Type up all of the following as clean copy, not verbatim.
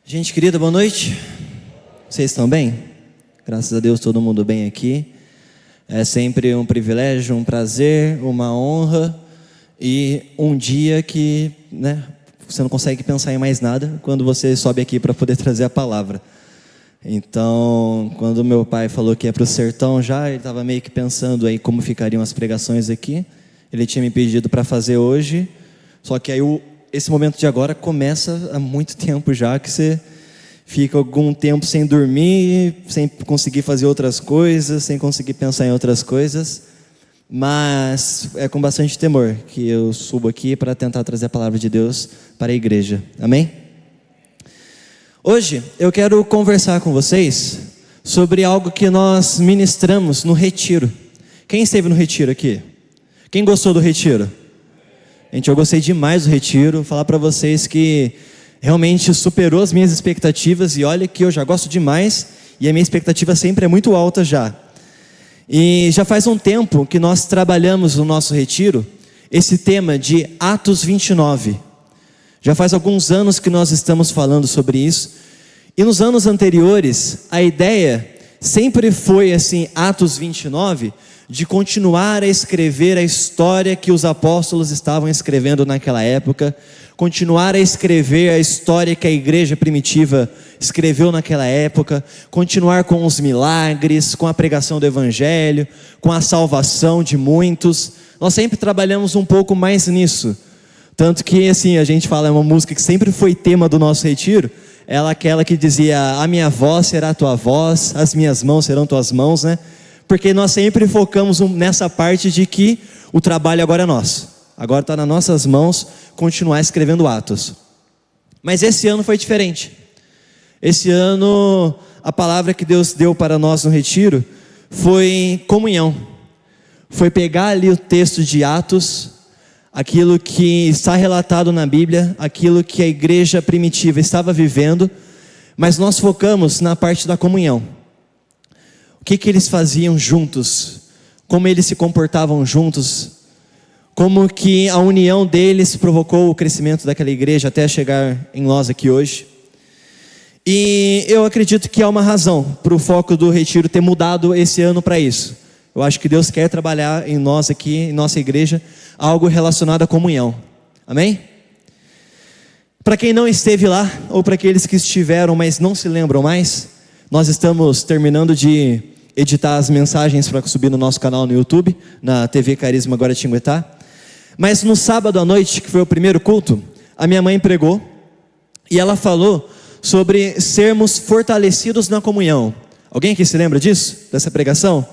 Gente querida, boa noite. Vocês estão bem? Graças a Deus, todo mundo bem aqui. É sempre um privilégio, um prazer, uma honra e um dia que, você não consegue pensar em mais nada quando você sobe aqui para poder trazer a palavra. Então, quando meu pai falou que ia para o sertão já, ele estava meio que pensando aí como ficariam as pregações aqui. Ele tinha me pedido para fazer hoje, só que aí esse momento de agora começa há muito tempo já, que você fica algum tempo sem dormir, sem conseguir fazer outras coisas, sem conseguir pensar em outras coisas, mas é com bastante temor que eu subo aqui para tentar trazer a palavra de Deus para a igreja, amém? Hoje eu quero conversar com vocês sobre algo que nós ministramos no retiro. Quem esteve no retiro aqui? Quem gostou do retiro? Gente, eu gostei demais do retiro. Vou falar para vocês que realmente superou as minhas expectativas. E olha que eu já gosto demais e a minha expectativa sempre é muito alta já. E já faz um tempo que nós trabalhamos no nosso retiro esse tema de Atos 29. Já faz alguns anos que nós estamos falando sobre isso. E nos anos anteriores, a ideia sempre foi assim, Atos 29, de continuar a escrever a história que os apóstolos estavam escrevendo naquela época, continuar a escrever a história que a igreja primitiva escreveu naquela época, continuar com os milagres, com a pregação do evangelho, com a salvação de muitos. Nós sempre trabalhamos um pouco mais nisso, tanto que assim, a gente fala, é uma música que sempre foi tema do nosso retiro, ela aquela que dizia, a minha voz será a tua voz, as minhas mãos serão tuas mãos, porque nós sempre focamos nessa parte de que o trabalho agora é nosso. Agora está nas nossas mãos continuar escrevendo Atos. Mas esse ano foi diferente. Esse ano a palavra que Deus deu para nós no retiro foi comunhão. Foi pegar ali o texto de Atos, aquilo que está relatado na Bíblia, aquilo que a igreja primitiva estava vivendo, mas nós focamos na parte da comunhão. O que eles faziam juntos, como eles se comportavam juntos, como que a união deles provocou o crescimento daquela igreja até chegar em nós aqui hoje. E eu acredito que há uma razão para o foco do retiro ter mudado esse ano para isso. Eu acho que Deus quer trabalhar em nós aqui, em nossa igreja, algo relacionado à comunhão, amém? Para quem não esteve lá, ou para aqueles que estiveram, mas não se lembram mais, nós estamos terminando de editar as mensagens para subir no nosso canal no YouTube, na TV Carisma Guaratinguetá. Mas no sábado à noite, que foi o primeiro culto, a minha mãe pregou, e ela falou sobre sermos fortalecidos na comunhão. Alguém aqui se lembra disso? Dessa pregação?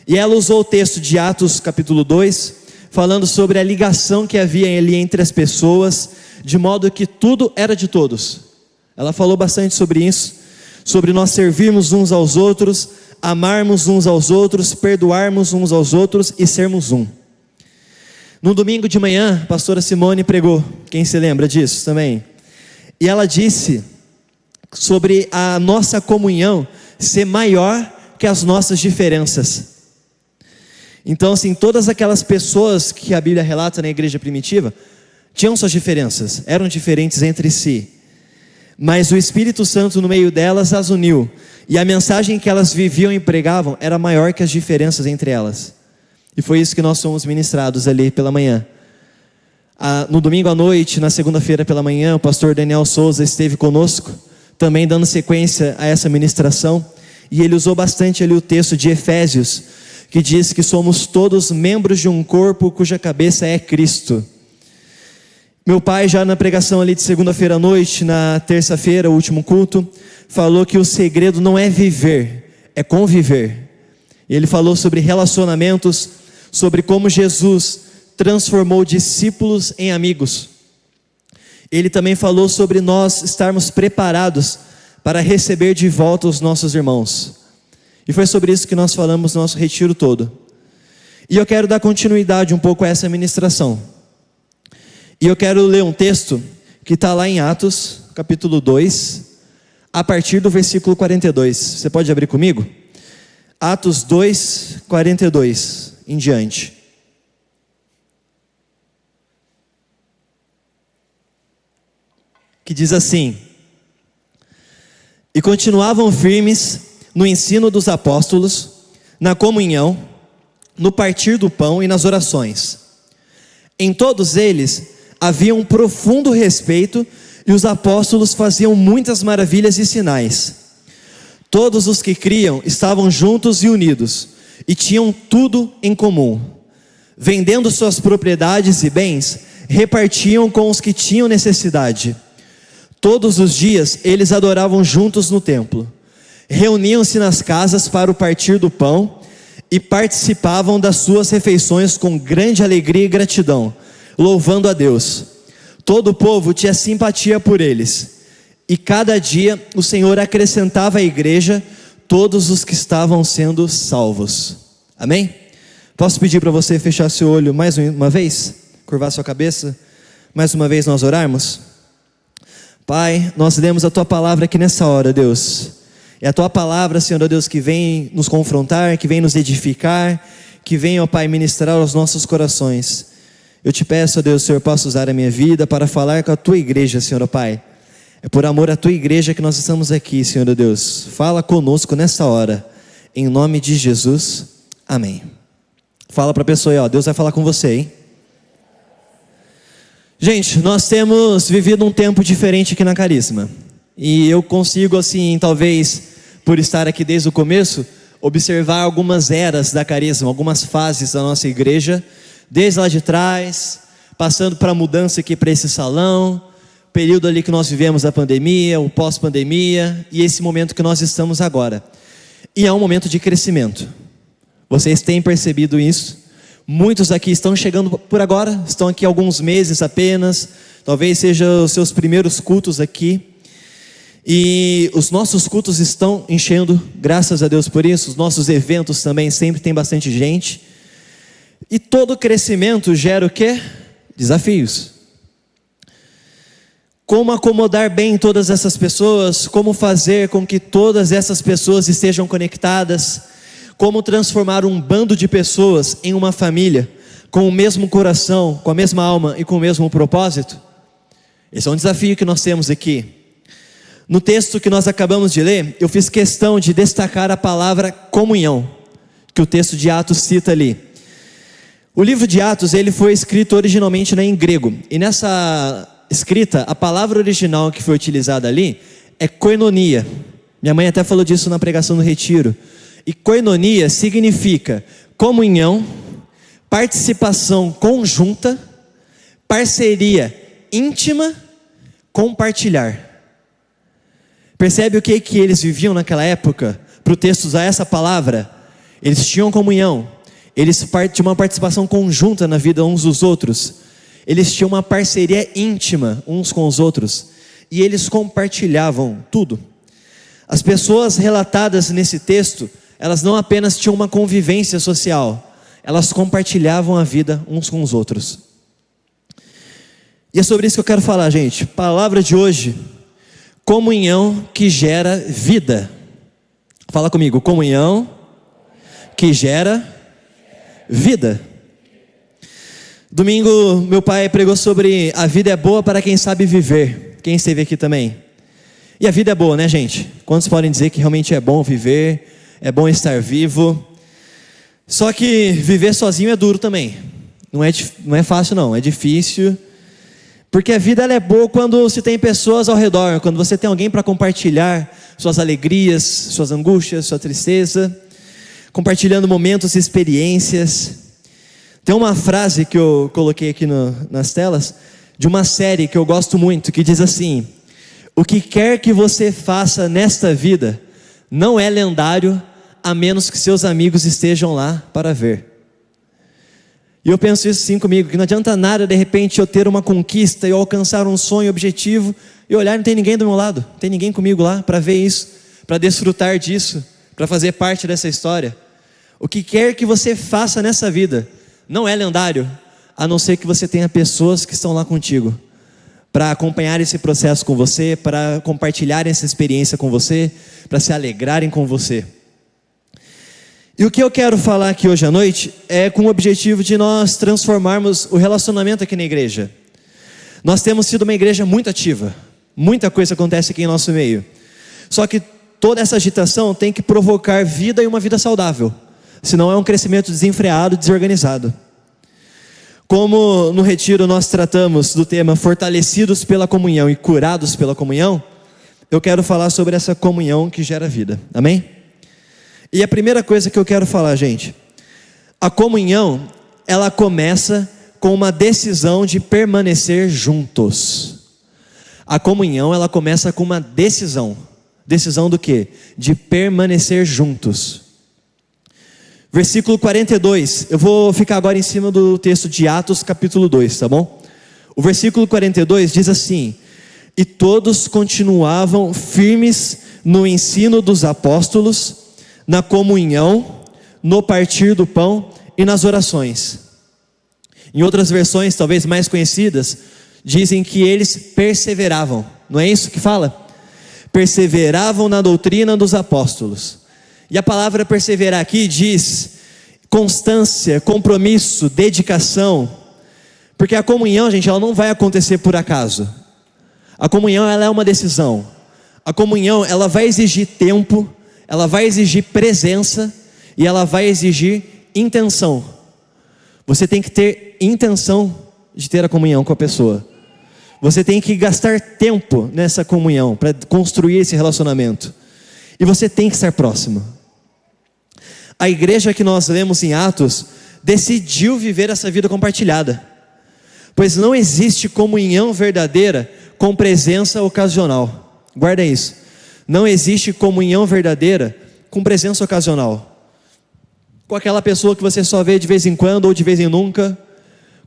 E ela usou o texto de Atos capítulo 2, falando sobre a ligação que havia ali entre as pessoas, de modo que tudo era de todos. Ela falou bastante sobre isso, sobre nós servirmos uns aos outros, amarmos uns aos outros, perdoarmos uns aos outros e sermos um. No domingo de manhã, a pastora Simone pregou, quem se lembra disso também? E ela disse sobre a nossa comunhão ser maior que as nossas diferenças. Então assim, todas aquelas pessoas que a Bíblia relata na igreja primitiva, tinham suas diferenças, eram diferentes entre si, mas o Espírito Santo no meio delas as uniu, e a mensagem que elas viviam e pregavam era maior que as diferenças entre elas. E foi isso que nós fomos ministrados ali pela manhã. No domingo à noite, na segunda-feira pela manhã, o pastor Daniel Souza esteve conosco, também dando sequência a essa ministração, e ele usou bastante ali o texto de Efésios, que diz que somos todos membros de um corpo cuja cabeça é Cristo. Meu pai, já na pregação ali de segunda-feira à noite, na terça-feira, o último culto, falou que o segredo não é viver, é conviver. E ele falou sobre relacionamentos, sobre como Jesus transformou discípulos em amigos. Ele também falou sobre nós estarmos preparados para receber de volta os nossos irmãos. E foi sobre isso que nós falamos no nosso retiro todo. E eu quero dar continuidade um pouco a essa ministração. E eu quero ler um texto que está lá em Atos, capítulo 2, a partir do versículo 42. Você pode abrir comigo? Atos 2, 42 em diante. Que diz assim: e continuavam firmes no ensino dos apóstolos, na comunhão, no partir do pão e nas orações. Em todos eles havia um profundo respeito, e os apóstolos faziam muitas maravilhas e sinais. Todos os que criam estavam juntos e unidos, e tinham tudo em comum. Vendendo suas propriedades e bens, repartiam com os que tinham necessidade. Todos os dias eles adoravam juntos no templo. Reuniam-se nas casas para o partir do pão e participavam das suas refeições com grande alegria e gratidão, louvando a Deus. Todo o povo tinha simpatia por eles, e cada dia o Senhor acrescentava à igreja todos os que estavam sendo salvos. Amém? Posso pedir para você fechar seu olho mais uma vez? Curvar sua cabeça? Mais uma vez nós orarmos? Pai, nós lemos a Tua palavra aqui nessa hora, Deus. É a Tua palavra, Senhor Deus, que vem nos confrontar, que vem nos edificar, que vem, ó Pai, ministrar aos nossos corações. Eu te peço, ó Deus, Senhor, possa usar a minha vida para falar com a Tua igreja, Senhor, ó Pai. É por amor à Tua igreja que nós estamos aqui, Senhor Deus. Fala conosco nessa hora, em nome de Jesus, amém. Fala para a pessoa aí, ó, Deus vai falar com você, hein? Gente, nós temos vivido um tempo diferente aqui na Carisma. E eu consigo, assim, talvez, por estar aqui desde o começo, observar algumas eras da Carisma, algumas fases da nossa igreja, desde lá de trás, passando para a mudança aqui para esse salão, período ali que nós vivemos a pandemia, o pós-pandemia, e esse momento que nós estamos agora. E é um momento de crescimento. Vocês têm percebido isso? Muitos aqui estão chegando por agora, estão aqui alguns meses apenas, talvez sejam os seus primeiros cultos aqui. E os nossos cultos estão enchendo, graças a Deus por isso. Os nossos eventos também sempre tem bastante gente. E todo crescimento gera o quê? Desafios. Como acomodar bem todas essas pessoas, como fazer com que todas essas pessoas estejam conectadas, como transformar um bando de pessoas em uma família, com o mesmo coração, com a mesma alma e com o mesmo propósito. Esse é um desafio que nós temos aqui. No texto que nós acabamos de ler, eu fiz questão de destacar a palavra comunhão, que o texto de Atos cita ali. O livro de Atos, ele foi escrito originalmente em grego, e nessa escrita, a palavra original que foi utilizada ali é koinonia. Minha mãe até falou disso na pregação do retiro. E koinonia significa comunhão, participação conjunta, parceria íntima, compartilhar. Percebe o que eles viviam naquela época? Para o texto usar essa palavra, eles tinham comunhão, eles tinham uma participação conjunta na vida uns dos outros, eles tinham uma parceria íntima uns com os outros, e eles compartilhavam tudo. As pessoas relatadas nesse texto, elas não apenas tinham uma convivência social, elas compartilhavam a vida uns com os outros. E é sobre isso que eu quero falar, gente. Palavra de hoje: comunhão que gera vida. Fala comigo, comunhão que gera vida. Domingo, meu pai pregou sobre a vida é boa para quem sabe viver. Quem esteve aqui também? E a vida é boa, né, gente? Quantos podem dizer que realmente é bom viver, é bom estar vivo? Só que viver sozinho é duro também. Não é fácil não, é difícil. Porque a vida ela é boa quando se tem pessoas ao redor, quando você tem alguém para compartilhar suas alegrias, suas angústias, sua tristeza, compartilhando momentos e experiências. Tem uma frase que eu coloquei aqui nas telas, de uma série que eu gosto muito, que diz assim: o que quer que você faça nesta vida, não é lendário, a menos que seus amigos estejam lá para ver. E eu penso isso sim comigo, que não adianta nada de repente eu ter uma conquista, eu alcançar um sonho, objetivo, e olhar, não tem ninguém do meu lado, não tem ninguém comigo lá para ver isso, para desfrutar disso, para fazer parte dessa história. O que quer que você faça nessa vida, não é lendário, a não ser que você tenha pessoas que estão lá contigo, para acompanhar esse processo com você, para compartilhar essa experiência com você, para se alegrarem com você. E o que eu quero falar aqui hoje à noite é com o objetivo de nós transformarmos o relacionamento aqui na igreja. Nós temos sido uma igreja muito ativa, muita coisa acontece aqui em nosso meio. Só que toda essa agitação tem que provocar vida e uma vida saudável. Senão é um crescimento desenfreado, desorganizado. Como no retiro nós tratamos do tema fortalecidos pela comunhão e curados pela comunhão, eu quero falar sobre essa comunhão que gera vida. Amém? E a primeira coisa que eu quero falar, gente, a comunhão, ela começa com uma decisão de permanecer juntos. A comunhão, ela começa com uma decisão. Decisão do quê? De permanecer juntos. Versículo 42, eu vou ficar agora em cima do texto de Atos capítulo 2, tá bom? O versículo 42 diz assim: e todos continuavam firmes no ensino dos apóstolos, na comunhão, no partir do pão e nas orações. Em outras versões, talvez mais conhecidas, dizem que eles perseveravam. Não é isso que fala? Perseveravam na doutrina dos apóstolos. E a palavra perseverar aqui diz constância, compromisso, dedicação. Porque a comunhão, gente, ela não vai acontecer por acaso. A comunhão, ela é uma decisão. A comunhão, ela vai exigir tempo, ela vai exigir presença e ela vai exigir intenção. Você tem que ter intenção de ter a comunhão com a pessoa. Você tem que gastar tempo nessa comunhão para construir esse relacionamento. E você tem que estar próximo. A igreja que nós lemos em Atos decidiu viver essa vida compartilhada. Pois não existe comunhão verdadeira com presença ocasional. Guarda isso. Não existe comunhão verdadeira com presença ocasional. Com aquela pessoa que você só vê de vez em quando ou de vez em nunca.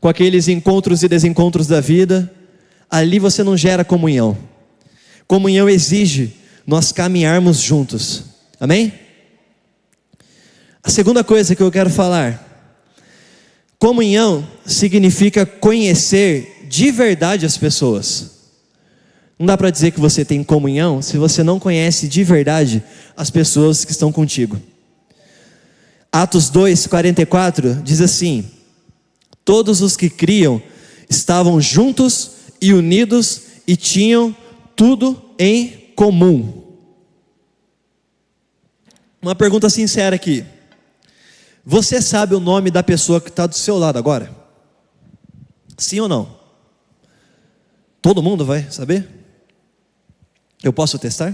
Com aqueles encontros e desencontros da vida. Ali você não gera comunhão. Comunhão exige nós caminharmos juntos. Amém? A segunda coisa que eu quero falar: comunhão significa conhecer de verdade as pessoas. Não dá para dizer que você tem comunhão se você não conhece de verdade as pessoas que estão contigo. Atos 2, 44 diz assim: todos os que criam estavam juntos e unidos e tinham tudo em comum. Uma pergunta sincera aqui: você sabe o nome da pessoa que está do seu lado agora? Sim ou não? Todo mundo vai saber? Eu posso testar?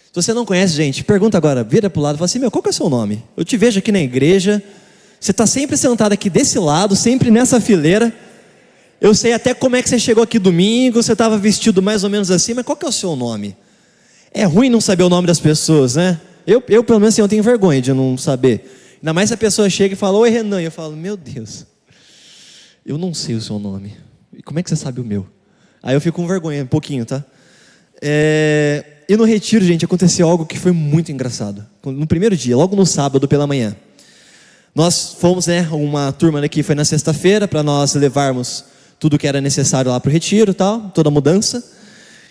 Se você não conhece, gente, pergunta agora, vira para o lado e fala assim: qual que é o seu nome? Eu te vejo aqui na igreja, você está sempre sentado aqui desse lado, sempre nessa fileira. Eu sei até como é que você chegou aqui domingo, você estava vestido mais ou menos assim, mas qual que é o seu nome? É ruim não saber o nome das pessoas, né? Eu pelo menos assim, eu tenho vergonha de não saber. Ainda mais se a pessoa chega e fala: oi Renan, e eu falo: meu Deus, eu não sei o seu nome, e como é que você sabe o meu? Aí eu fico com vergonha um pouquinho, tá? E no retiro, gente, aconteceu algo que foi muito engraçado. No primeiro dia, logo no sábado pela manhã, nós fomos, uma turma aqui foi na sexta-feira, para nós levarmos tudo que era necessário lá para o retiro e tal, toda a mudança.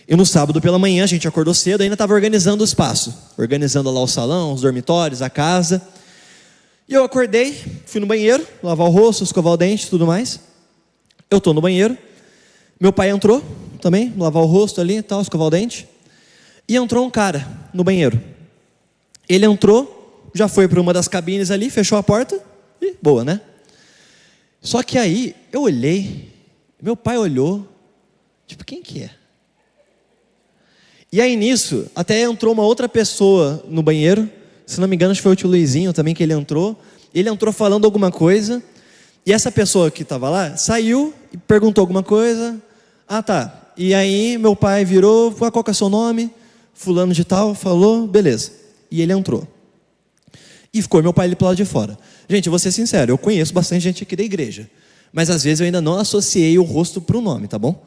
E no sábado pela manhã a gente acordou cedo, ainda estava organizando o espaço, organizando lá o salão, os dormitórios, a casa. E eu acordei, fui no banheiro, lavar o rosto, escovar o dente, tudo mais. Eu estou no banheiro, meu pai entrou também, lavar o rosto ali e tal, escovar o dente. E entrou um cara no banheiro. Ele entrou, já foi para uma das cabines ali, fechou a porta e boa, né? Só que aí eu olhei, meu pai olhou, tipo, quem que é? E aí nisso, até entrou uma outra pessoa no banheiro, se não me engano acho que foi o tio Luizinho também que ele entrou falando alguma coisa, e essa pessoa que estava lá, saiu e perguntou alguma coisa, tá, e aí meu pai virou, qual que é o seu nome? Fulano de tal, falou, beleza, e ele entrou, e ficou meu pai ali pro lado de fora. Gente, eu vou ser sincero, eu conheço bastante gente aqui da igreja, mas às vezes eu ainda não associei o rosto para o nome, tá bom?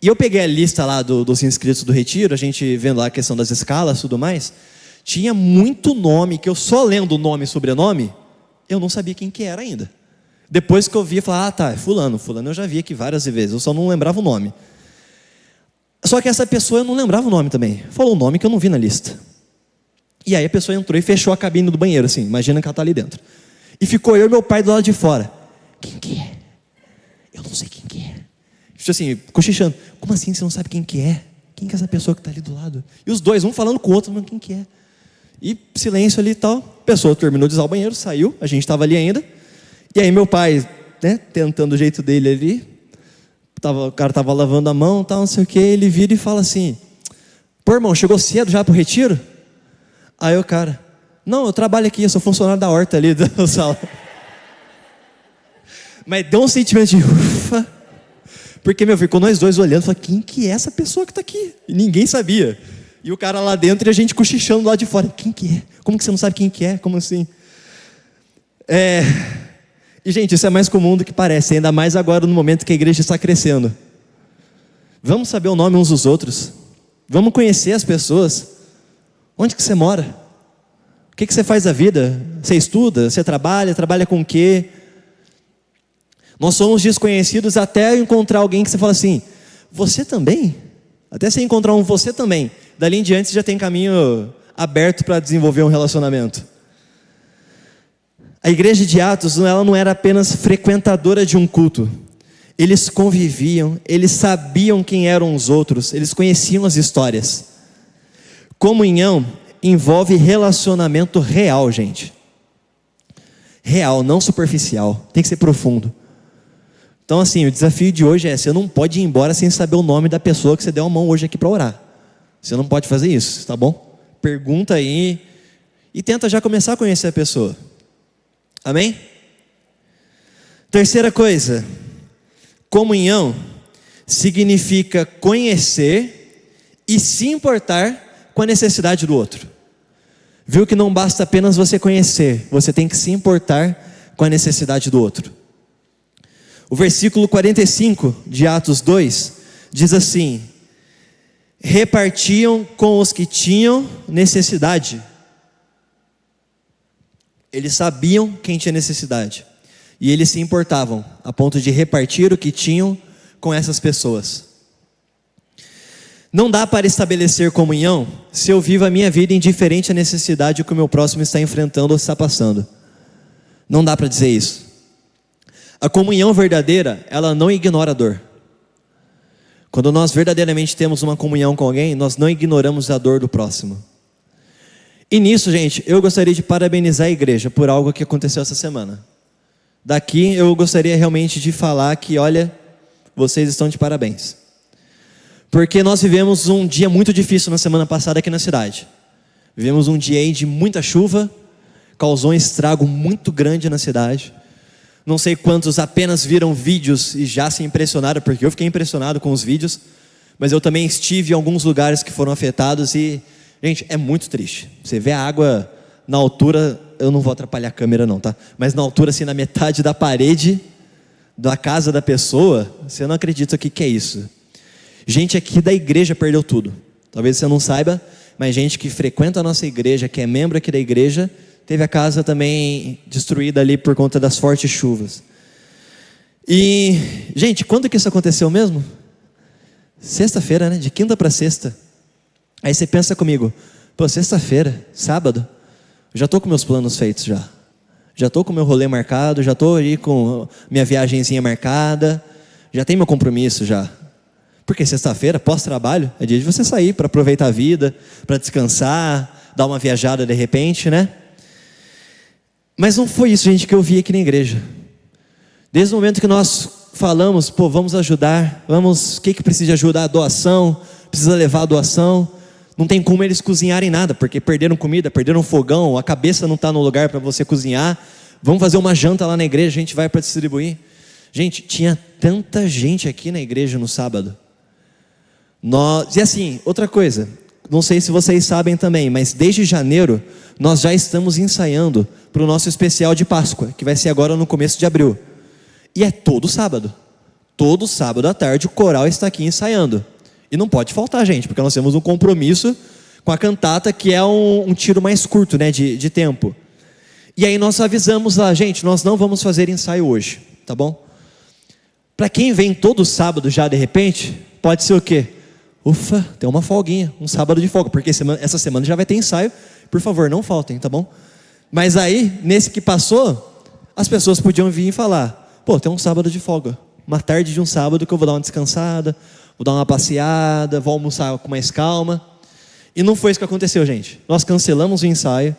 E eu peguei a lista lá dos inscritos do retiro, a gente vendo lá a questão das escalas e tudo mais, tinha muito nome, que eu só lendo o nome e sobrenome, eu não sabia quem que era ainda. Depois que eu vi, eu falei, tá, é fulano eu já vi aqui várias vezes, eu só não lembrava o nome. Só que essa pessoa eu não lembrava o nome também, falou um nome que eu não vi na lista. E aí a pessoa entrou e fechou a cabine do banheiro, assim, imagina que ela está ali dentro. E ficou eu e meu pai do lado de fora. Quem que é? Eu não sei quem que é. Assim, cochichando, como assim você não sabe quem que é? quem que é essa pessoa que está ali do lado? E os dois, um falando com o outro, quem que é? E silêncio ali e tal. A pessoa terminou de usar o banheiro, saiu, a gente estava ali ainda. E aí meu pai, né, tentando o jeito dele ali, o cara estava lavando a mão, tal, não sei o que, ele vira e fala assim: pô, irmão, chegou cedo já pro retiro? Aí o cara: não, eu trabalho aqui, eu sou funcionário da horta ali da sala. Mas deu um sentimento de ufa, porque, ficou nós dois olhando, falei, quem que é essa pessoa que está aqui? E ninguém sabia. E o cara lá dentro e a gente cochichando lá de fora. Quem que é? Como que você não sabe quem que é? Como assim? E, gente, isso é mais comum do que parece, ainda mais agora no momento que a igreja está crescendo. Vamos saber o nome uns dos outros. Vamos conhecer as pessoas. Onde que você mora? O que você faz da vida? Você estuda? Você trabalha com o quê? Nós somos desconhecidos até encontrar alguém que você fala assim: você também? Até você encontrar um você também. Dali em diante você já tem caminho aberto para desenvolver um relacionamento. A igreja de Atos, ela não era apenas frequentadora de um culto. Eles conviviam, eles sabiam quem eram os outros, eles conheciam as histórias. Comunhão envolve relacionamento real, gente. Real, não superficial, tem que ser profundo. Então assim, o desafio de hoje é: você não pode ir embora sem saber o nome da pessoa que você deu a mão hoje aqui para orar. Você não pode fazer isso, tá bom? Pergunta aí e tenta já começar a conhecer a pessoa. Amém? Terceira coisa, comunhão significa conhecer e se importar com a necessidade do outro. Viu que não basta apenas você conhecer, você tem que se importar com a necessidade do outro. O versículo 45 de Atos 2 diz assim: repartiam com os que tinham necessidade. Eles sabiam quem tinha necessidade e eles se importavam a ponto de repartir o que tinham com essas pessoas. Não dá para estabelecer comunhão se eu vivo a minha vida indiferente à necessidade que o meu próximo está enfrentando ou está passando. Não dá para dizer isso. A comunhão verdadeira, ela não ignora a dor. Quando nós verdadeiramente temos uma comunhão com alguém, nós não ignoramos a dor do próximo. E nisso, gente, eu gostaria de parabenizar a igreja por algo que aconteceu essa semana. Daqui eu gostaria realmente de falar que, olha, vocês estão de parabéns. Porque nós vivemos um dia muito difícil na semana passada aqui na cidade. Vivemos um dia aí de muita chuva, causou um estrago muito grande na cidade. Não sei quantos apenas viram vídeos e já se impressionaram, porque eu fiquei impressionado com os vídeos, mas eu também estive em alguns lugares que foram afetados e, gente, é muito triste. Você vê a água na altura, eu não vou atrapalhar a câmera não, tá? Mas na altura, assim, na metade da parede da casa da pessoa, você não acredita o que é isso. Gente aqui da igreja perdeu tudo. Talvez você não saiba, mas gente que frequenta a nossa igreja, que é membro aqui da igreja, teve a casa também destruída ali por conta das fortes chuvas. E, gente, quando que isso aconteceu mesmo? Sexta-feira, né? De quinta para sexta. Aí você pensa comigo: pô, sexta-feira, sábado, já estou com meus planos feitos já. Já estou com meu rolê marcado, já estou aí com minha viagenzinha marcada, já tem meu compromisso já. Porque sexta-feira, pós-trabalho, é dia de você sair para aproveitar a vida, para descansar, dar uma viajada de repente, né? Mas não foi isso, gente, que eu vi aqui na igreja. Desde o momento que nós falamos, pô, vamos ajudar, o que precisa de ajuda? A doação, precisa levar a doação. Não tem como eles cozinharem nada, porque perderam comida, perderam fogão, a cabeça não está no lugar para você cozinhar. Vamos fazer uma janta lá na igreja, a gente vai para distribuir. Gente, tinha tanta gente aqui na igreja no sábado. E assim, outra coisa, não sei se vocês sabem também, mas desde janeiro nós já estamos ensaiando para o nosso especial de Páscoa, que vai ser agora no começo de abril. E é todo sábado à tarde o coral está aqui ensaiando. E não pode faltar, gente, porque nós temos um compromisso com a cantata, que é um tiro mais curto, né, de tempo. E aí nós avisamos lá: gente, nós não vamos fazer ensaio hoje, tá bom? Para quem vem todo sábado já de repente, pode ser o quê? Ufa, tem uma folguinha, um sábado de folga, porque essa semana já vai ter ensaio. Por favor, não faltem, tá bom? Mas aí, nesse que passou, as pessoas podiam vir e falar: pô, tem um sábado de folga, uma tarde de um sábado que eu vou dar uma descansada, vou dar uma passeada, vou almoçar com mais calma. E não foi isso que aconteceu, gente. Nós cancelamos o ensaio,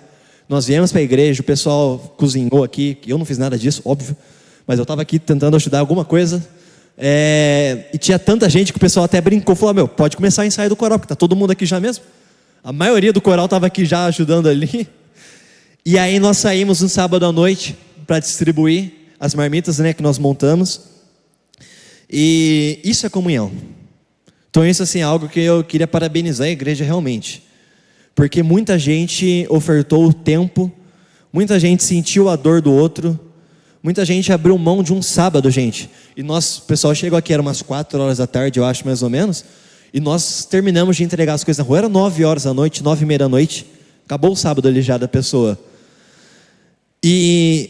nós viemos para a igreja, o pessoal cozinhou aqui, eu não fiz nada disso, óbvio, mas eu estava aqui tentando ajudar alguma coisa. E tinha tanta gente que o pessoal até brincou, falou, pode começar o ensaio do coral, porque está todo mundo aqui já mesmo. A maioria do coral estava aqui já ajudando ali. E aí nós saímos no sábado à noite para distribuir as marmitas, né, que nós montamos. E isso é comunhão. Então isso assim, é algo que eu queria parabenizar a igreja realmente. Porque muita gente ofertou o tempo, muita gente sentiu a dor do outro, muita gente abriu mão de um sábado, gente. E nós, o pessoal chegou aqui, era umas 4 horas da tarde, eu acho, mais ou menos. E nós terminamos de entregar as coisas na rua, era 9 horas da noite, 9h30 da noite. Acabou o sábado ali já da pessoa. E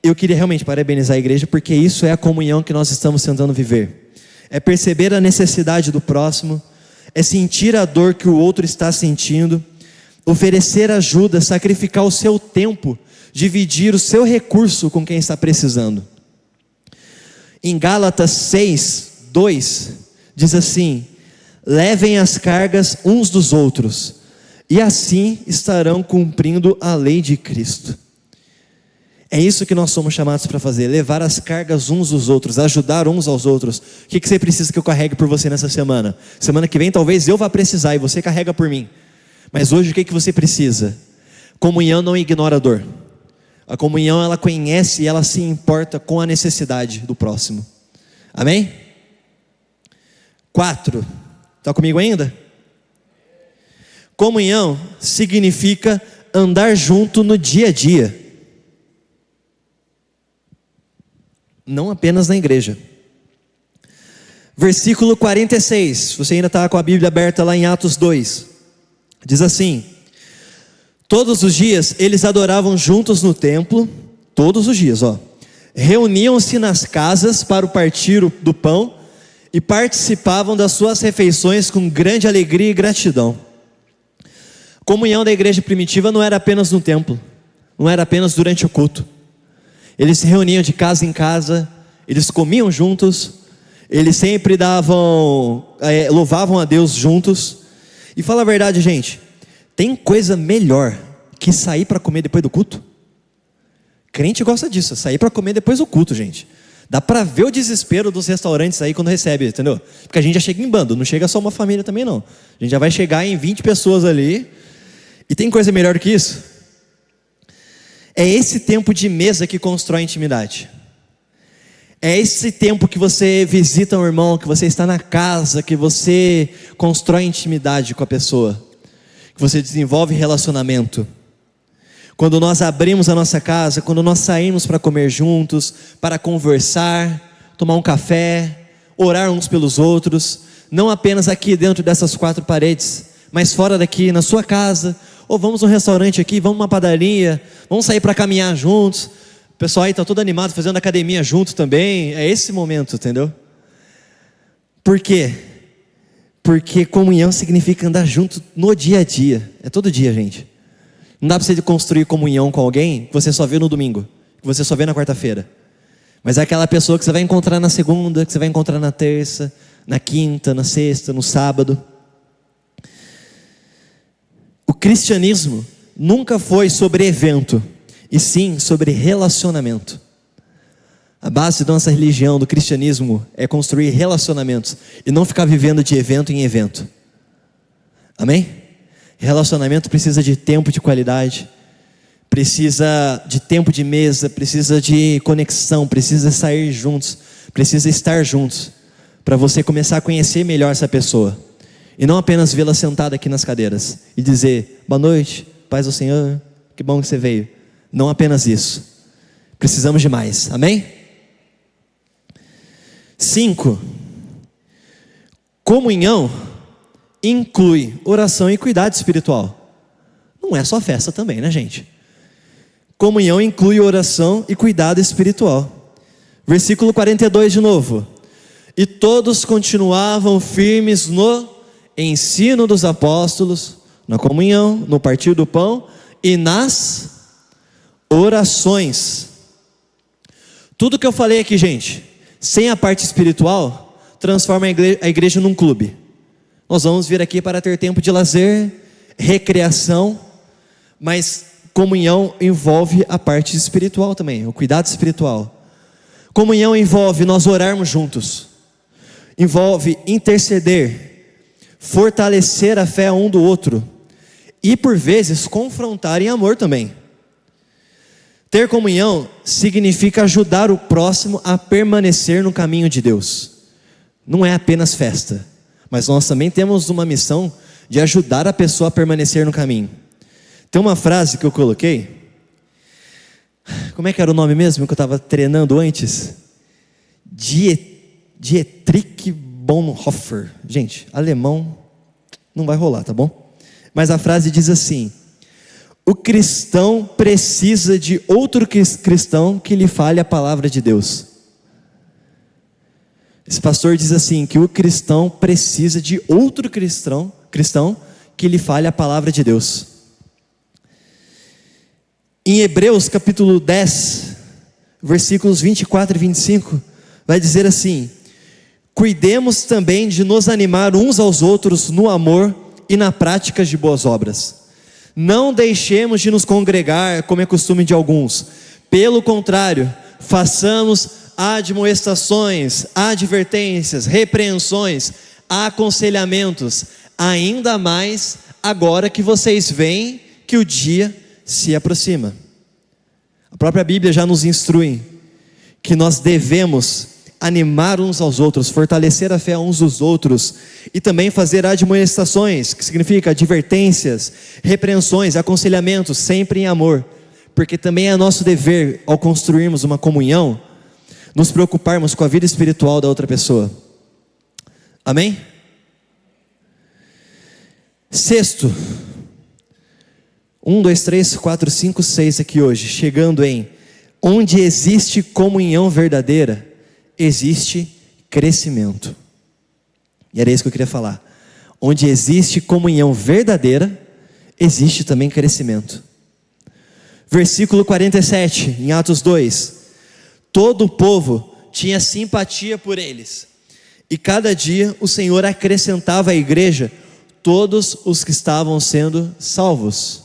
eu queria realmente parabenizar a igreja, porque isso é a comunhão que nós estamos tentando viver. É perceber a necessidade do próximo, é sentir a dor que o outro está sentindo, oferecer ajuda, sacrificar o seu tempo, dividir o seu recurso com quem está precisando. Em Gálatas 6:2 diz assim: levem as cargas uns dos outros, e assim estarão cumprindo a lei de Cristo. É isso que nós somos chamados para fazer, levar as cargas uns dos outros, ajudar uns aos outros. O que você precisa que eu carregue por você nessa semana? Semana que vem talvez eu vá precisar e você carrega por mim. Mas hoje o que você precisa? Comunhão não ignora a dor. A comunhão, ela conhece e ela se importa com a necessidade do próximo. Amém? 4. Está comigo ainda? Comunhão significa andar junto no dia a dia. Não apenas na igreja. Versículo 46, você ainda está com a Bíblia aberta lá em Atos 2, diz assim: todos os dias eles adoravam juntos no templo, todos os dias, reuniam-se nas casas para o partir do pão, e participavam das suas refeições com grande alegria e gratidão. A comunhão da igreja primitiva não era apenas no templo, não era apenas durante o culto. Eles se reuniam de casa em casa, eles comiam juntos, eles sempre louvavam a Deus juntos. E fala a verdade, gente, tem coisa melhor que sair para comer depois do culto? Crente gosta disso, sair para comer depois do culto, gente. Dá para ver o desespero dos restaurantes aí quando recebe, entendeu? Porque a gente já chega em bando, não chega só uma família também não. A gente já vai chegar em 20 pessoas ali. E tem coisa melhor do que isso? É esse tempo de mesa que constrói intimidade. É esse tempo que você visita um irmão, que você está na casa, que você constrói intimidade com a pessoa, que você desenvolve relacionamento. Quando nós abrimos a nossa casa, quando nós saímos para comer juntos, para conversar, tomar um café, orar uns pelos outros, não apenas aqui dentro dessas 4 paredes, mas fora daqui, na sua casa, ou vamos num restaurante aqui, vamos numa padaria, vamos sair para caminhar juntos. O pessoal aí está todo animado, fazendo academia junto também. É esse momento, entendeu? Por quê? Porque comunhão significa andar junto no dia a dia. É todo dia, gente. Não dá para você construir comunhão com alguém que você só vê no domingo, que você só vê na quarta-feira. Mas é aquela pessoa que você vai encontrar na segunda, que você vai encontrar na terça, na quinta, na sexta, no sábado. O cristianismo nunca foi sobre evento, e sim sobre relacionamento. A base da nossa religião, do cristianismo, é construir relacionamentos e não ficar vivendo de evento em evento. Amém? Relacionamento precisa de tempo de qualidade, precisa de tempo de mesa, precisa de conexão, precisa sair juntos, precisa estar juntos, para você começar a conhecer melhor essa pessoa. E não apenas vê-la sentada aqui nas cadeiras e dizer, boa noite, paz do Senhor, que bom que você veio. Não apenas isso. Precisamos de mais, amém? 5. Comunhão inclui oração e cuidado espiritual. Não é só festa também, né, gente? Comunhão inclui oração e cuidado espiritual. Versículo 42 de novo. E todos continuavam firmes no ensino dos apóstolos, na comunhão, no partir do pão e nas orações. Tudo que eu falei aqui, gente, sem a parte espiritual, transforma a igreja num clube. Nós vamos vir aqui para ter tempo de lazer, recreação, mas comunhão envolve a parte espiritual também, o cuidado espiritual. Comunhão envolve nós orarmos juntos, envolve interceder, fortalecer a fé um do outro e por vezes confrontar em amor também. Ter comunhão significa ajudar o próximo a permanecer no caminho de Deus. Não é apenas festa, mas nós também temos uma missão de ajudar a pessoa a permanecer no caminho. Tem uma frase que eu coloquei, como é que era o nome mesmo que eu estava treinando antes? Dietrich Bonhoeffer. Gente, alemão não vai rolar, tá bom? Mas a frase diz assim: o cristão precisa de outro cristão que lhe fale a palavra de Deus. Esse pastor diz assim, que o cristão precisa de outro cristão que lhe fale a palavra de Deus. Em Hebreus capítulo 10, versículos 24 e 25, vai dizer assim: cuidemos também de nos animar uns aos outros no amor e na prática de boas obras. Não deixemos de nos congregar, como é costume de alguns. Pelo contrário, façamos admoestações, advertências, repreensões, aconselhamentos, ainda mais agora que vocês veem que o dia se aproxima. A própria Bíblia já nos instrui que nós devemos animar uns aos outros, fortalecer a fé uns dos outros e também fazer admoestações, que significa advertências, repreensões, aconselhamentos, sempre em amor, porque também é nosso dever, ao construirmos uma comunhão, nos preocuparmos com a vida espiritual da outra pessoa. Amém? Sexto, 1, 2, 3, 4, 5, 6 aqui hoje, chegando em: onde existe comunhão verdadeira, existe crescimento. E era isso que eu queria falar. Onde existe comunhão verdadeira, existe também crescimento. Versículo 47, em Atos 2: todo o povo tinha simpatia por eles, e cada dia o Senhor acrescentava à igreja todos os que estavam sendo salvos.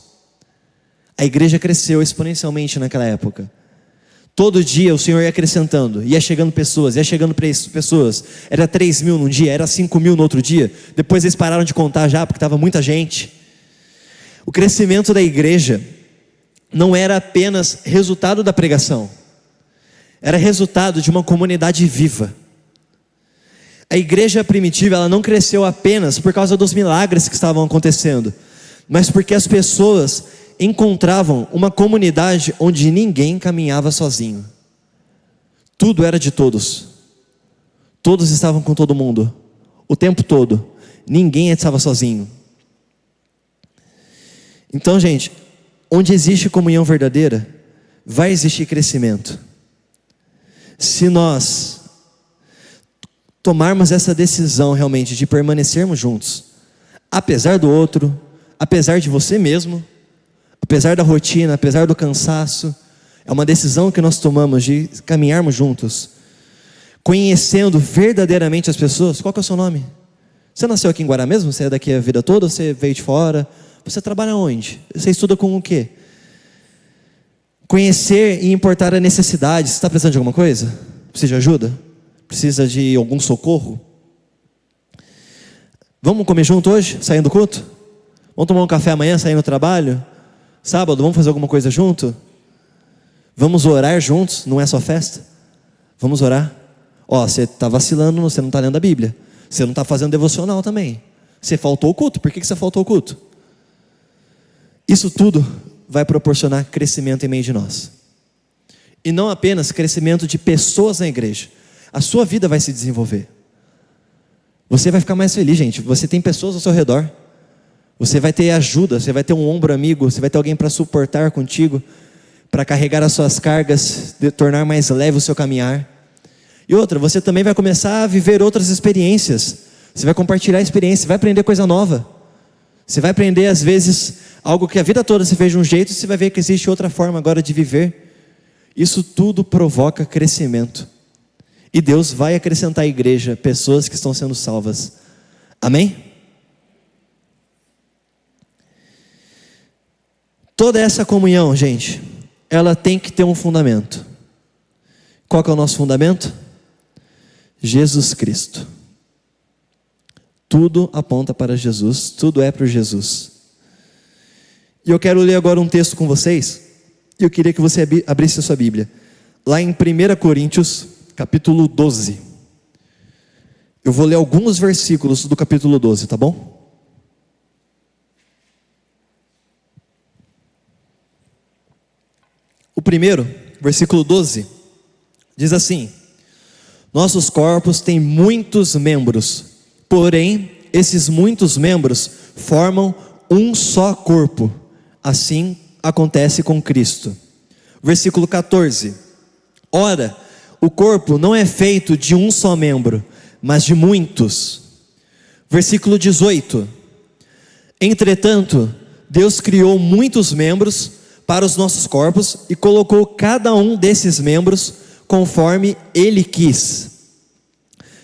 A igreja cresceu exponencialmente naquela época. Todo dia o Senhor ia acrescentando, ia chegando pessoas, era 3.000 num dia, era 5.000 no outro dia, depois eles pararam de contar já, porque estava muita gente. O crescimento da igreja não era apenas resultado da pregação, era resultado de uma comunidade viva. A igreja primitiva, ela não cresceu apenas por causa dos milagres que estavam acontecendo, mas porque as pessoas encontravam uma comunidade onde ninguém caminhava sozinho. Tudo era de todos. Todos estavam com todo mundo, o tempo todo. Ninguém estava sozinho. Então, gente, onde existe comunhão verdadeira, vai existir crescimento. Se nós tomarmos essa decisão realmente de permanecermos juntos, apesar do outro, apesar de você mesmo, apesar da rotina, apesar do cansaço, é uma decisão que nós tomamos de caminharmos juntos, conhecendo verdadeiramente as pessoas. Qual que é o seu nome? Você nasceu aqui em Guará mesmo? Você é daqui a vida toda? Você veio de fora? Você trabalha onde? Você estuda com o quê? Conhecer e importar a necessidade. Você está precisando de alguma coisa? Precisa de ajuda? Precisa de algum socorro? Vamos comer junto hoje, saindo do culto? Vamos tomar um café amanhã, saindo do trabalho? Sábado, vamos fazer alguma coisa junto? Vamos orar juntos, não é só festa? Vamos orar. Você está vacilando, você não está lendo a Bíblia. Você não está fazendo devocional também. Você faltou o culto. Por que você faltou o culto? Isso tudo vai proporcionar crescimento em meio de nós. E não apenas crescimento de pessoas na igreja. A sua vida vai se desenvolver. Você vai ficar mais feliz, gente. Você tem pessoas ao seu redor. Você vai ter ajuda, você vai ter um ombro amigo, você vai ter alguém para suportar contigo, para carregar as suas cargas, de tornar mais leve o seu caminhar. E outra, você também vai começar a viver outras experiências. Você vai compartilhar experiências, vai aprender coisa nova. Você vai aprender às vezes algo que a vida toda você fez de um jeito, e você vai ver que existe outra forma agora de viver. Isso tudo provoca crescimento. E Deus vai acrescentar à igreja pessoas que estão sendo salvas. Amém? Toda essa comunhão, gente, ela tem que ter um fundamento. Qual que é o nosso fundamento? Jesus Cristo. Tudo aponta para Jesus, tudo é para Jesus. E eu quero ler agora um texto com vocês, e eu queria que você abrisse a sua Bíblia, lá em 1 Coríntios, capítulo 12. Eu vou ler alguns versículos do capítulo 12, tá bom? O primeiro, versículo 12, diz assim: nossos corpos têm muitos membros, porém, esses muitos membros formam um só corpo. Assim acontece com Cristo. Versículo 14: ora, o corpo não é feito de um só membro, mas de muitos. Versículo 18: entretanto, Deus criou muitos membros para os nossos corpos e colocou cada um desses membros conforme Ele quis.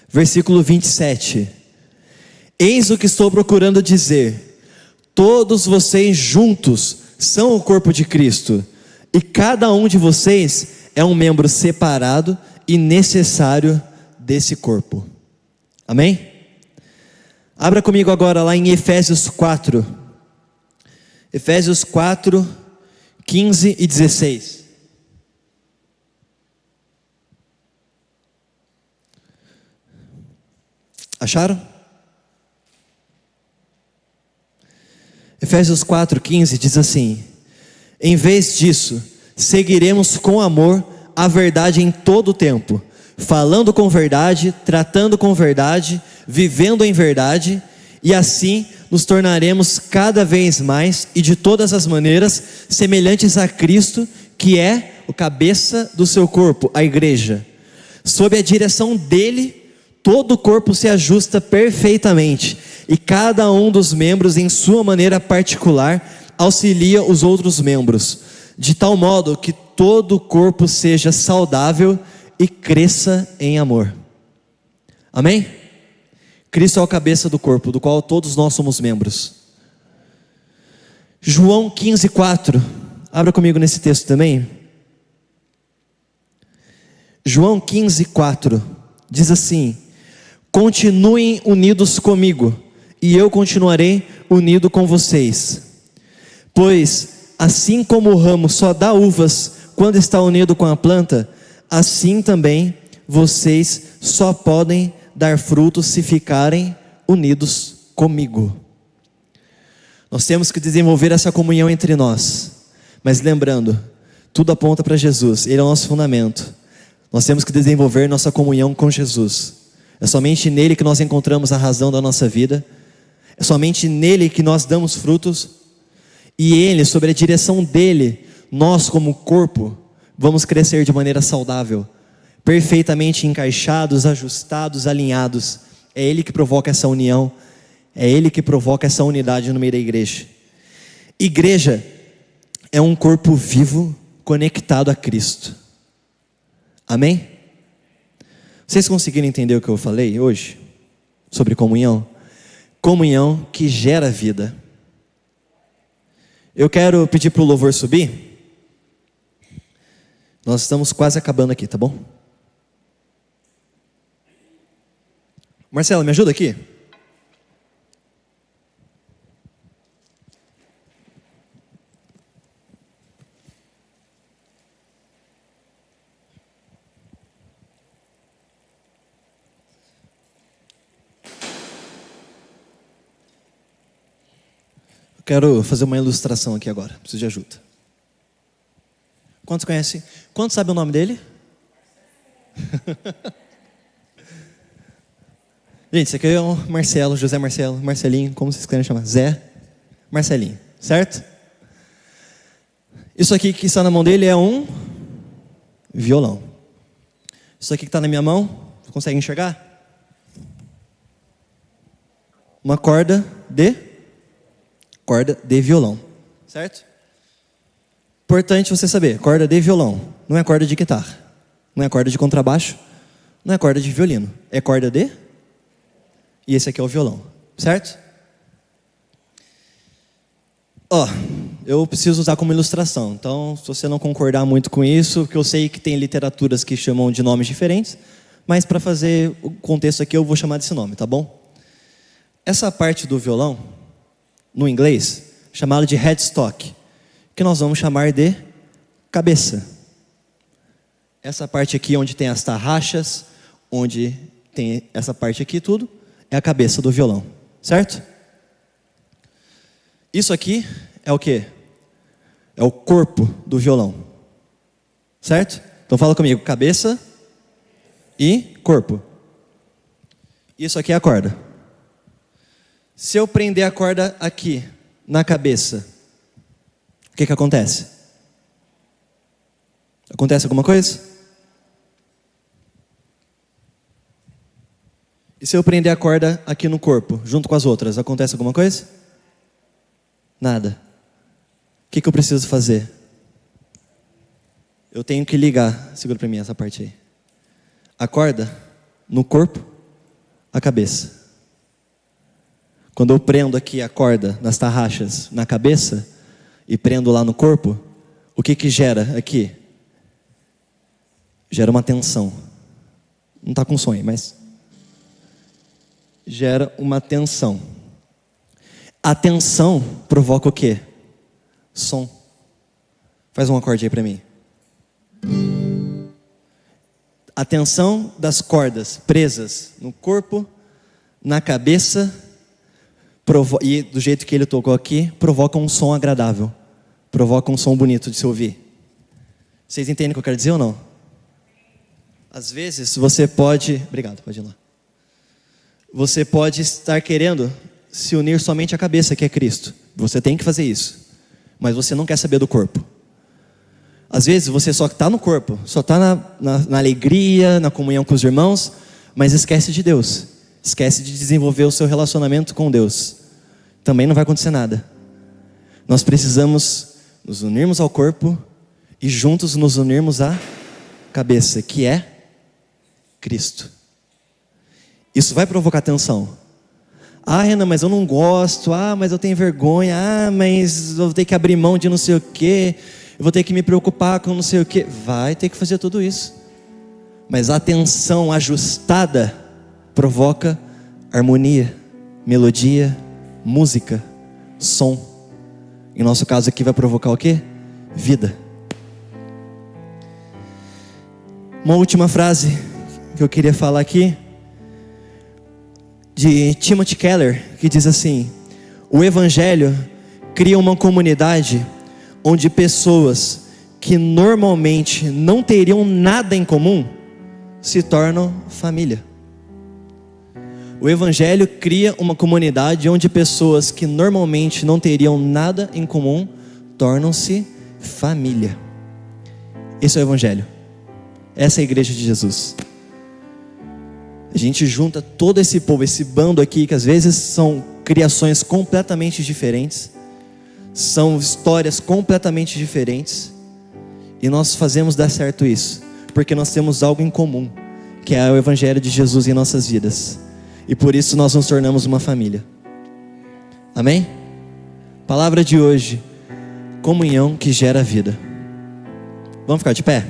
Versículo 27: eis o que estou procurando dizer: todos vocês juntos são o corpo de Cristo, e cada um de vocês é um membro separado e necessário desse corpo. Amém? Abra comigo agora lá em Efésios 4. Efésios 4, 15 e 16. Acharam? Efésios 4,15 diz assim: em vez disso, seguiremos com amor a verdade em todo o tempo, falando com verdade, tratando com verdade, vivendo em verdade, e assim nos tornaremos cada vez mais e de todas as maneiras semelhantes a Cristo, que é o cabeça do seu corpo, a igreja. Sob a direção dele, todo o corpo se ajusta perfeitamente, e cada um dos membros em sua maneira particular auxilia os outros membros, de tal modo que todo o corpo seja saudável e cresça em amor. Amém? Cristo é o cabeça do corpo, do qual todos nós somos membros. João 15,4, abra comigo nesse texto também. João 15,4 diz assim: continuem unidos comigo, e eu continuarei unido com vocês. Pois, assim como o ramo só dá uvas quando está unido com a planta, assim também vocês só podem dar frutos se ficarem unidos comigo. Nós temos que desenvolver essa comunhão entre nós, mas lembrando, tudo aponta para Jesus, Ele é o nosso fundamento. Nós temos que desenvolver nossa comunhão com Jesus. É somente nele que nós encontramos a razão da nossa vida, é somente nele que nós damos frutos, e Ele, sob a direção dele, nós como corpo, vamos crescer de maneira saudável, perfeitamente encaixados, ajustados, alinhados. É Ele que provoca essa união, é Ele que provoca essa unidade no meio da igreja. Igreja é um corpo vivo, conectado a Cristo. Amém? Vocês conseguiram entender o que eu falei hoje? Sobre comunhão? Comunhão que gera vida. Eu quero pedir para o louvor subir. Nós estamos quase acabando aqui, tá bom? Marcelo, me ajuda aqui. Quero fazer uma ilustração aqui agora, preciso de ajuda. Quantos conhecem? Quantos sabem o nome dele? Gente, esse aqui é o Marcelo, José Marcelo, Marcelinho, como vocês querem chamar? Zé Marcelinho, certo? Isso aqui que está na mão dele é um violão. Isso aqui que está na minha mão, você consegue enxergar? Uma corda de violão, certo? Importante você saber, corda de violão, não é corda de guitarra, não é corda de contrabaixo, Não é corda de violino, é corda de... E esse aqui é o violão, certo? Eu preciso usar como ilustração. Então, se você não concordar muito com isso, porque eu sei que tem literaturas que chamam de nomes diferentes, mas para fazer o contexto aqui eu vou chamar desse nome, tá bom? Essa parte do violão, no inglês, chamado de headstock, que nós vamos chamar de cabeça. Essa parte aqui onde tem as tarraxas, onde tem essa parte aqui tudo, é a cabeça do violão, certo? Isso aqui é o quê? É o corpo do violão, certo? Então fala comigo, cabeça e corpo. Isso aqui é a corda. Se eu prender a corda aqui, na cabeça, o que acontece? Acontece alguma coisa? E se eu prender a corda aqui no corpo, junto com as outras, acontece alguma coisa? Nada. O que eu preciso fazer? Eu tenho que ligar, segura para mim essa parte aí. A corda no corpo, a cabeça. Quando eu prendo aqui a corda nas tarraxas na cabeça e prendo lá no corpo, o que gera aqui? Gera uma tensão. Não está com sonho, mas gera uma tensão. A tensão provoca o quê? Som. Faz um acorde aí para mim. A tensão das cordas presas no corpo, na cabeça, e do jeito que ele tocou aqui, provoca um som agradável. Provoca um som bonito de se ouvir. Vocês entendem o que eu quero dizer ou não? Às vezes você pode... Obrigado, pode ir lá. Você pode estar querendo se unir somente à cabeça, que é Cristo. Você tem que fazer isso. Mas você não quer saber do corpo. Às vezes você só está no corpo, só está na alegria, na comunhão com os irmãos, mas esquece de Deus. Esquece de desenvolver o seu relacionamento com Deus. Também não vai acontecer nada. Nós precisamos nos unirmos ao corpo e juntos nos unirmos à cabeça, que é Cristo. Isso vai provocar tensão. Renan, mas eu não gosto. Mas eu tenho vergonha. Mas eu vou ter que abrir mão de não sei o quê. Eu vou ter que me preocupar com não sei o quê. Vai ter que fazer tudo isso. Mas a tensão ajustada provoca harmonia, melodia, música, som. Em nosso caso aqui vai provocar o quê? Vida. Uma última frase que eu queria falar aqui, de Timothy Keller, que diz assim: o Evangelho cria uma comunidade onde pessoas que normalmente não teriam nada em comum se tornam família. O Evangelho cria uma comunidade onde pessoas que normalmente não teriam nada em comum tornam-se família. Esse é o Evangelho. Essa é a igreja de Jesus. A gente junta todo esse povo, esse bando aqui, que às vezes são criações completamente diferentes, são histórias completamente diferentes, e nós fazemos dar certo isso, porque nós temos algo em comum, que é o Evangelho de Jesus em nossas vidas, e por isso nós nos tornamos uma família. Amém? Palavra de hoje: comunhão que gera vida. Vamos ficar de pé?